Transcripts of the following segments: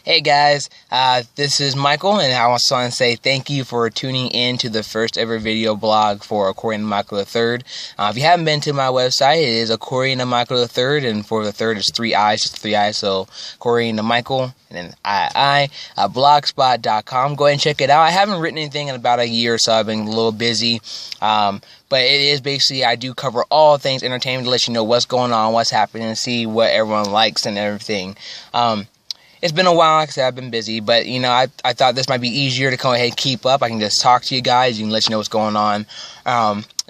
Hey guys, this is Michael, and I also want to say thank you for tuning in to the first ever video blog for According to Michael III. If you haven't been to my website, it is According to Michael III, and for the third is 3 I's, just 3 I's, so According to Michael, and then blogspot.com. Go ahead and check it out. I haven't written anything in about a year or so. I've been a little busy, but it is basically, I do cover all things entertainment to let you know what's going on, what's happening, and see what everyone likes and everything. It's been a while, like I said, I've been busy, but, you know, I thought this might be easier to go ahead and keep up. I can just talk to you guys, you can let you know what's going on,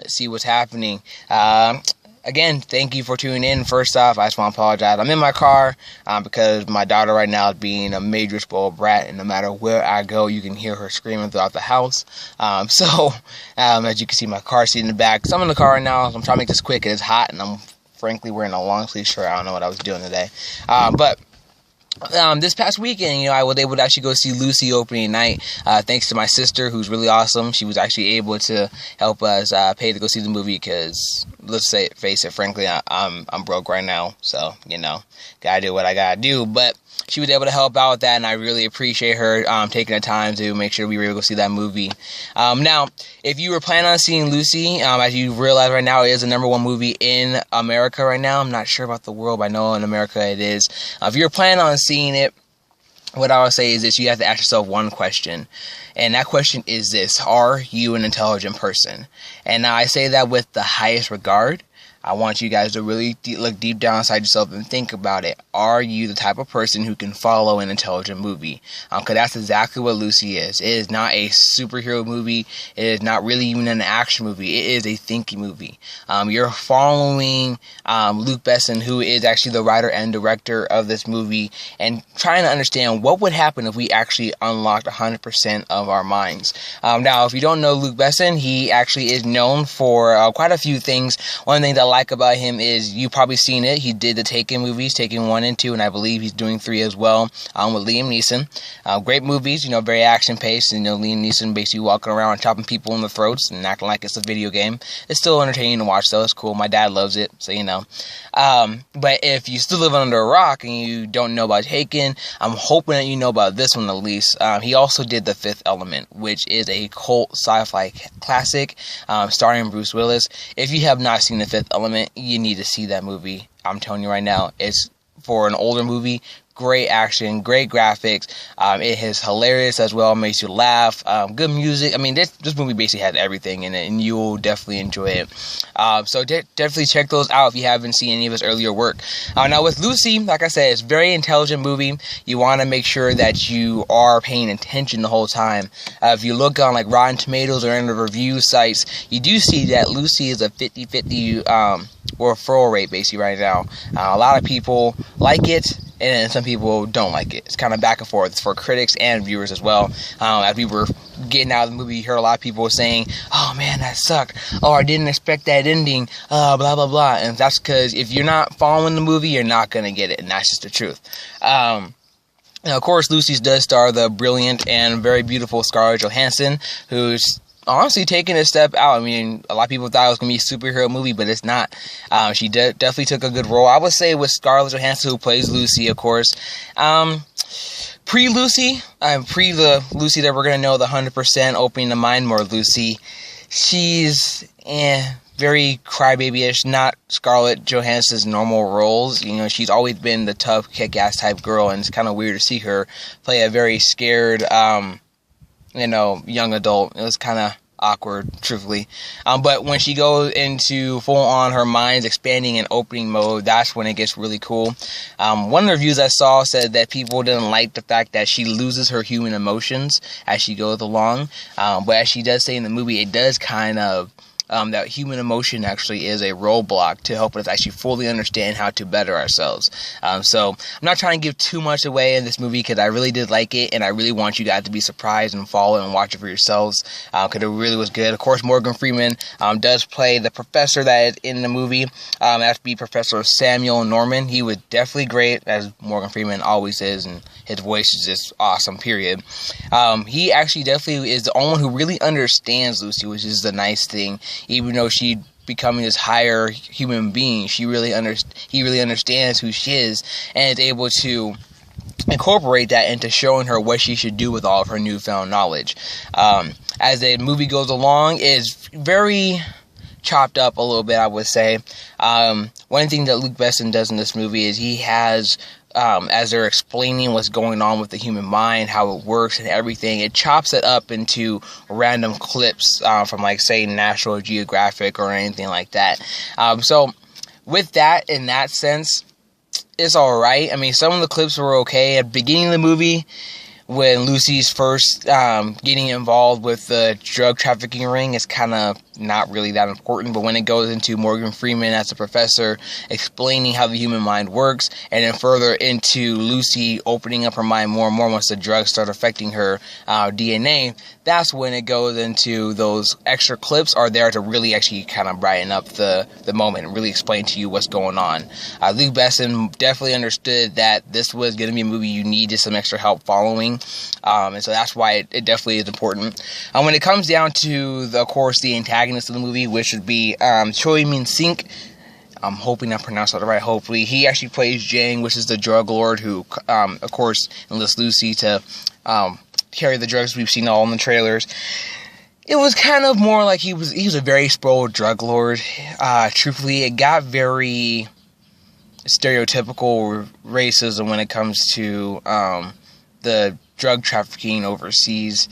see what's happening. Again, thank you for tuning in. First off, I just want to apologize. I'm in my car because my daughter right now is being a major spoiled brat, and no matter where I go, you can hear her screaming throughout the house. As you can see, my car seat in the back. So I'm in the car right now, so I'm trying to make this quick. It is hot, and I'm frankly wearing a long sleeve shirt. I don't know what I was doing today. This past weekend, you know, I was able to actually go see Lucy opening night, thanks to my sister, who's really awesome. She was actually able to help us pay to go see the movie because, let's face it, frankly, I'm broke right now, so, you know, gotta do what I gotta do, but she was able to help out with that, and I really appreciate her taking the time to make sure we were able to go see that movie. Now, if you were planning on seeing Lucy, as you realize right now, it is the #1 movie in America right now. I'm not sure about the world, but I know in America it is. If you're planning on seeing it, what I would say is this: you have to ask yourself one question, and that question is this: are you an intelligent person? And now I say that with the highest regard. I want you guys to really look deep down inside yourself and think about it. Are you the type of person who can follow an intelligent movie? Because that's exactly what Lucy is. It is not a superhero movie. It is not really even an action movie. It is a thinking movie. You're following Luc Besson, who is actually the writer and director of this movie, and trying to understand what would happen if we actually unlocked 100% of our minds. Now, if you don't know Luc Besson, he actually is known for quite a few things. One thing that I like about him is, you've probably seen it, he did the Taken movies, Taken 1 and 2, and I believe he's doing 3 as well, with Liam Neeson. Great movies, you know, very action-paced, you know, Liam Neeson basically walking around chopping people in the throats and acting like it's a video game. It's still entertaining to watch, though. It's cool. My dad loves it, so, you know. But if you still live under a rock and you don't know about Taken, I'm hoping that you know about this one at least. He also did The Fifth Element, which is a cult sci-fi classic, starring Bruce Willis. If you have not seen The Fifth Element, you need to see that movie. I'm telling you right now, it's for an older movie. Great action, great graphics. It is hilarious as well. Makes you laugh. Good music. I mean, this movie basically has everything in it, and you'll definitely enjoy it. So definitely check those out if you haven't seen any of his earlier work. Now with Lucy, like I said, it's a very intelligent movie. You want to make sure that you are paying attention the whole time. If you look on like Rotten Tomatoes or in the review sites, you do see that Lucy is a 50-50 referral rate basically right now. A lot of people like it, and some people don't like it. It's kind of back and forth. It's for critics and viewers as well. As we were getting out of the movie, you heard a lot of people saying, "Oh man, that sucked. Oh, I didn't expect that ending. Blah blah blah." And that's because if you're not following the movie, you're not gonna get it, and that's just the truth. Now, of course, Lucy's does star the brilliant and very beautiful Scarlett Johansson, who's honestly taking a step out. I mean, a lot of people thought it was going to be a superhero movie, but it's not. She definitely took a good role. I would say with Scarlett Johansson, who plays Lucy, of course. Pre-Lucy, pre the Lucy that we're going to know, the 100% opening the mind more Lucy, she's very crybaby-ish, not Scarlett Johansson's normal roles. You know, she's always been the tough, kick-ass type girl, and it's kind of weird to see her play a very scared, you know, young adult. It was kind of awkward, truthfully. But when she goes into full-on her mind's expanding and opening mode, that's when it gets really cool. One of the reviews I saw said that people didn't like the fact that she loses her human emotions as she goes along. But as she does say in the movie, it does kind of that human emotion actually is a roadblock to help us actually fully understand how to better ourselves. So I'm not trying to give too much away in this movie because I really did like it, and I really want you guys to be surprised and follow and watch it for yourselves because it really was good. Of course, Morgan Freeman does play the professor that is in the movie. That's be Professor Samuel Norman. He was definitely great, as Morgan Freeman always is, and his voice is just awesome, period. He actually definitely is the only one who really understands Lucy, which is the nice thing. Even though she becoming this higher human being, he really understands who she is and is able to incorporate that into showing her what she should do with all of her newfound knowledge. As the movie goes along, it's very chopped up a little bit, I would say. One thing that Luc Besson does in this movie is he has, as they're explaining what's going on with the human mind, how it works and everything, it chops it up into random clips from, like, say, National Geographic or anything like that. So with that, in that sense, it's alright. I mean, some of the clips were okay. At the beginning of the movie, when Lucy's first getting involved with the drug trafficking ring, it's kind of not really that important. But when it goes into Morgan Freeman as a professor explaining how the human mind works, and then further into Lucy opening up her mind more and more once the drugs start affecting her DNA, that's when it goes into those extra clips are there to really actually kind of brighten up the moment and really explain to you what's going on. Luc Besson definitely understood that this was going to be a movie you needed some extra help following, and so that's why it definitely is important. When it comes down to, of course, the antagonist of the movie, which would be Choi Min-sik, I'm hoping I pronounced that right, hopefully. He actually plays Jang, which is the drug lord who, of course, enlists Lucy to carry the drugs we've seen all in the trailers. It was kind of more like he was a very spoiled drug lord. Truthfully, it got very stereotypical racism when it comes to the drug trafficking overseas,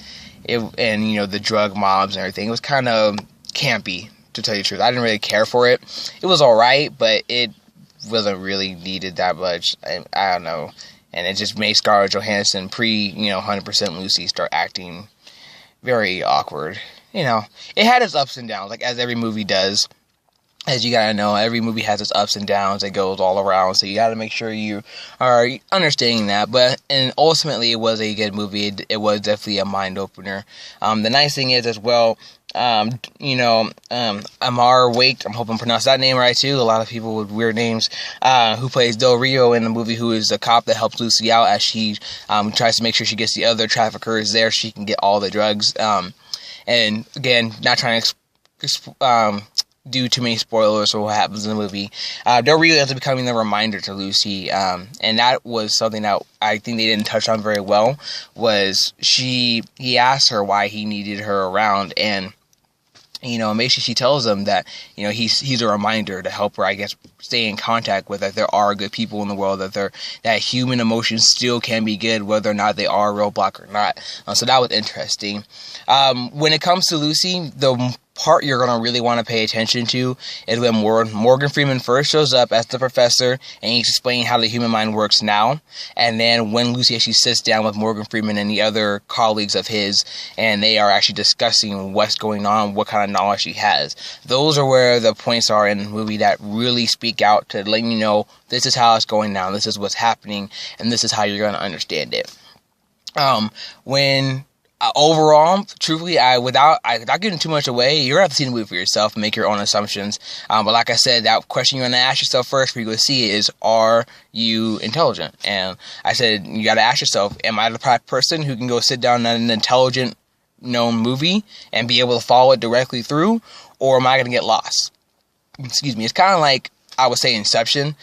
and, you know, the drug mobs and everything. It was kind of campy, to tell you the truth. I didn't really care for it. It was alright, but it wasn't really needed that much. I don't know. And it just made Scarlett Johansson, 100% Lucy, start acting very awkward. You know, it had its ups and downs, like as every movie does. As you gotta know, every movie has its ups and downs. It goes all around, so you gotta make sure you are understanding that. And ultimately, it was a good movie. It was definitely a mind opener. The nice thing is, as well, Amar Wake, I'm hoping I pronounced that name right too. A lot of people with weird names, who plays Del Rio in the movie, who is the cop that helps Lucy out as she tries to make sure she gets the other traffickers there so she can get all the drugs. And again, not trying to do too many spoilers for what happens in the movie. Del Rio ends up becoming the reminder to Lucy, and that was something that I think they didn't touch on very well. Was he asked her why he needed her around, and basically she tells him that, he's a reminder to help her, I guess, stay in contact with that there are good people in the world, that human emotions still can be good, whether or not they are a roadblock or not. So that was interesting. When it comes to Lucy, the part you're going to really want to pay attention to is when Morgan Freeman first shows up as the professor and he's explaining how the human mind works now, and then when Lucy actually sits down with Morgan Freeman and the other colleagues of his, and they are actually discussing what's going on, what kind of knowledge she has. Those are where the points are in the movie that really speak out to letting you know this is how it's going down, this is what's happening, and this is how you're going to understand it. Overall, truthfully, without giving too much away, you're going to have to see the movie for yourself and make your own assumptions. But like I said, that question you're going to ask yourself first before you go see it is, are you intelligent? And I said, you got to ask yourself, am I the type of person who can go sit down on an intelligent, known movie and be able to follow it directly through? Or am I going to get lost? Excuse me. It's kind of like, I would say, Inception.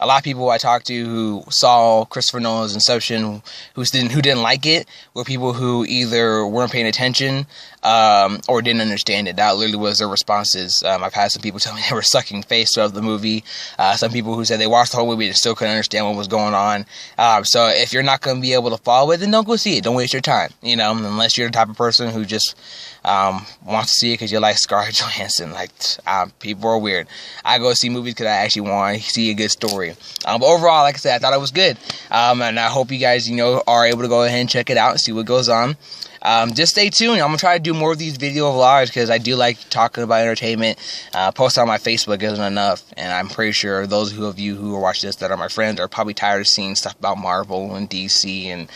A lot of people I talked to who saw Christopher Nolan's Inception who didn't like it were people who either weren't paying attention or didn't understand it. That literally was their responses. I've had some people tell me they were sucking face throughout the movie. Some people who said they watched the whole movie and still couldn't understand what was going on. So if you're not going to be able to follow it, then don't go see it. Don't waste your time. Unless you're the type of person who just wants to see it because you like Scarlett Johansson. People are weird. I go see movies because I actually want to see a good story. But overall, like I said, I thought it was good. And I hope you guys, are able to go ahead and check it out and see what goes on. Just stay tuned. I'm going to try to do more of these video vlogs because I do like talking about entertainment. Post on my Facebook isn't enough. And I'm pretty sure those of you who are watching this that are my friends are probably tired of seeing stuff about Marvel and DC and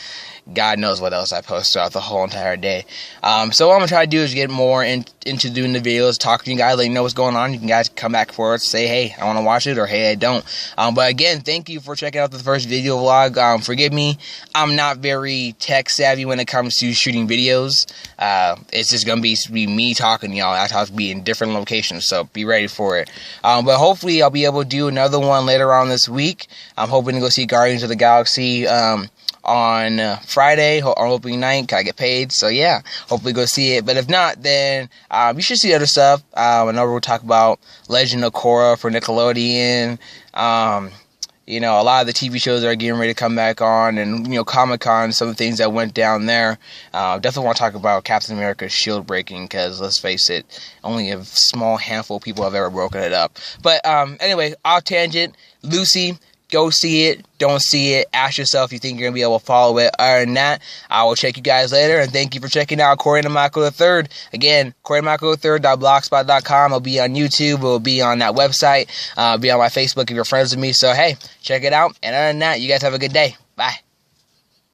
God knows what else I post throughout the whole entire day. So what I'm going to try to do is get more into doing the videos, talking to you guys, letting you know what's going on. You can guys come back for it, say, hey, I want to watch it, or hey, I don't. But again, thank you for checking out the first video vlog. Forgive me, I'm not very tech savvy when it comes to shooting videos. videos. It's just gonna be me talking to y'all. I'll be in different locations, so be ready for it. But hopefully I'll be able to do another one later on this week. I'm hoping to go see Guardians of the Galaxy on Friday or opening night. Can I get paid? So yeah, hopefully go see it. But if not, then you should see other stuff. I know we'll talk about Legend of Korra for Nickelodeon. You know, a lot of the TV shows are getting ready to come back on, and, you know, Comic-Con, some of the things that went down there. Definitely want to talk about Captain America's shield breaking, because, let's face it, only a small handful of people have ever broken it up. But, anyway, off tangent, Lucy, go see it, don't see it, ask yourself if you think you're going to be able to follow it. Other than that, I will check you guys later, and thank you for checking out Corey and Michael III. Again, CoreyMichael3.blogspot.com. It'll be on YouTube, it'll be on that website, be on my Facebook if you're friends with me. So, hey, check it out, and other than that, you guys have a good day. Bye.